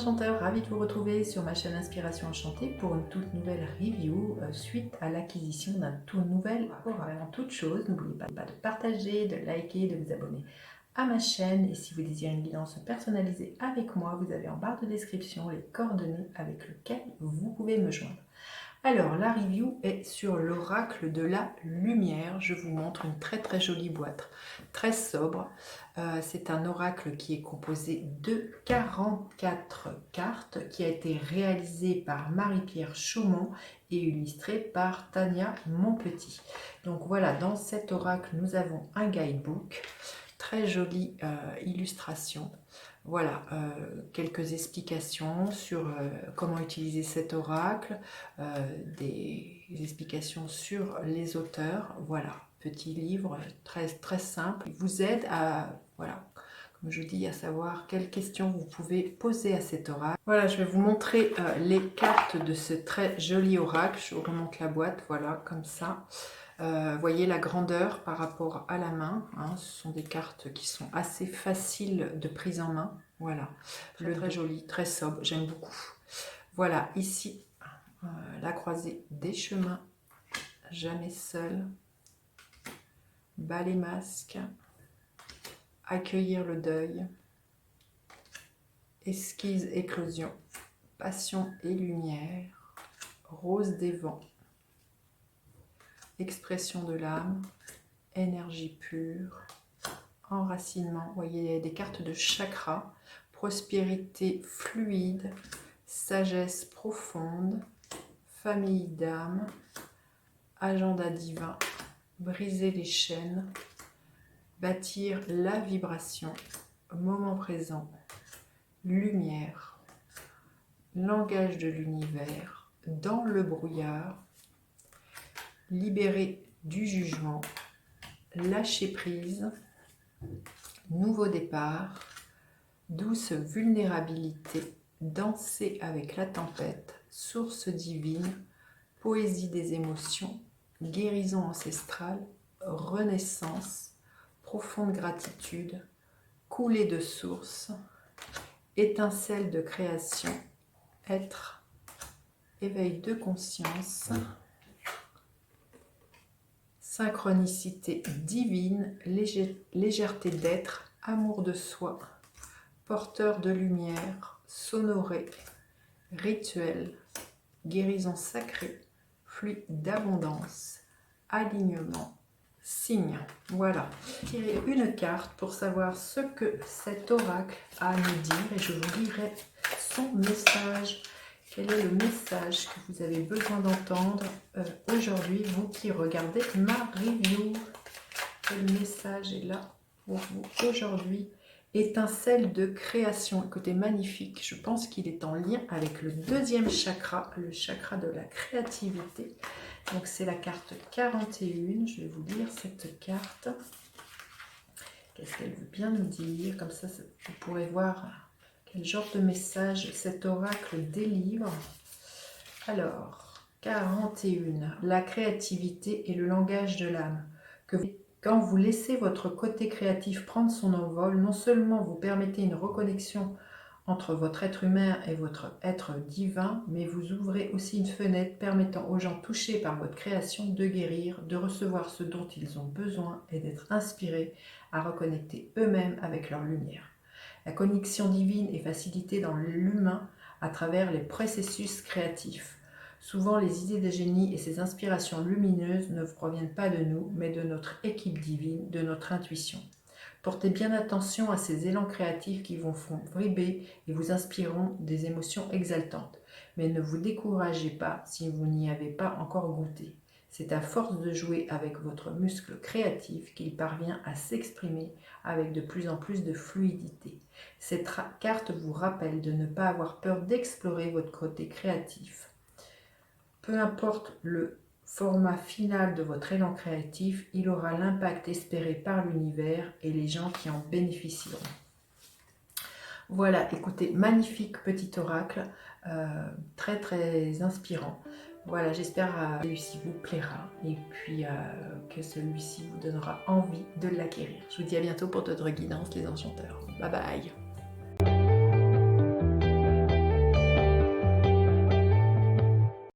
enchanteurs, ravi de vous retrouver sur ma chaîne Inspiration Enchantée pour une toute nouvelle review suite à l'acquisition d'un tout nouvel aura. Avant toute chose, n'oubliez pas de partager, de liker, de vous abonner à ma chaîne et si vous désirez une guidance personnalisée avec moi, vous avez en barre de description les coordonnées avec lesquelles vous pouvez me joindre. Alors, la review est sur l'oracle de la lumière. Je vous montre une très jolie boîte, très sobre. C'est un oracle qui est composé de 44 cartes, qui a été réalisé par Marie-Pierre Chaumont et illustré par Tania Montpetit. Donc voilà, dans cet oracle, nous avons un guidebook, très jolie illustration. Voilà, quelques explications sur comment utiliser cet oracle, des explications sur les auteurs. Voilà, petit livre très simple. Il vous aide à, voilà, comme je dis, à savoir quelles questions vous pouvez poser à cet oracle. Voilà, je vais vous montrer les cartes de ce très joli oracle. Je vous remonte la boîte, voilà, comme ça. Voyez la grandeur par rapport à la main, hein, ce sont des cartes qui sont assez faciles de prise en main, voilà, très joli, très sobre, j'aime beaucoup. Voilà, ici, la croisée des chemins, jamais seul, bas les masques, accueillir le deuil, esquisse, éclosion, passion et lumière, rose des vents, expression de l'âme, énergie pure, enracinement, vous voyez des cartes de chakras, prospérité fluide, sagesse profonde, famille d'âme, agenda divin, briser les chaînes, bâtir la vibration, moment présent, lumière, langage de l'univers, dans le brouillard, libérer du jugement, lâcher prise, nouveau départ, douce vulnérabilité, danser avec la tempête, source divine, poésie des émotions, guérison ancestrale, renaissance, profonde gratitude, coulée de source, étincelle de création, être, éveil de conscience, synchronicité divine, légèreté d'être, amour de soi, porteur de lumière, sonoré, rituel, guérison sacrée, fluide d'abondance, alignement, signe. Voilà. Tirez une carte pour savoir ce que cet oracle a à nous dire et je vous lirai son message. Quel est le message que vous avez besoin d'entendre aujourd'hui, vous qui regardez ma review? Quel message est là pour vous aujourd'hui? Étincelle de création. Écoutez, magnifique. Je pense qu'il est en lien avec le deuxième chakra, le chakra de la créativité. Donc c'est la carte 41. Je vais vous lire cette carte. Qu'est-ce qu'elle veut bien nous dire? Comme ça, vous pourrez voir quel genre de message cet oracle délivre. Alors, 41. La créativité et le langage de l'âme. Quand vous laissez votre côté créatif prendre son envol, non seulement vous permettez une reconnexion entre votre être humain et votre être divin, mais vous ouvrez aussi une fenêtre permettant aux gens touchés par votre création de guérir, de recevoir ce dont ils ont besoin et d'être inspirés à reconnecter eux-mêmes avec leur lumière. La connexion divine est facilitée dans l'humain à travers les processus créatifs. Souvent, les idées de génie et ces inspirations lumineuses ne proviennent pas de nous, mais de notre équipe divine, de notre intuition. Portez bien attention à ces élans créatifs qui vous font vibrer et vous inspireront des émotions exaltantes. Mais ne vous découragez pas si vous n'y avez pas encore goûté. C'est à force de jouer avec votre muscle créatif qu'il parvient à s'exprimer avec de plus en plus de fluidité. Cette carte vous rappelle de ne pas avoir peur d'explorer votre côté créatif. Peu importe le format final de votre élan créatif, il aura l'impact espéré par l'univers et les gens qui en bénéficieront. Voilà, écoutez, magnifique petit oracle, très inspirant. Voilà, j'espère que celui-ci vous plaira et puis que celui-ci vous donnera envie de l'acquérir. Je vous dis à bientôt pour d'autres guidances, les enchanteurs. Bye bye!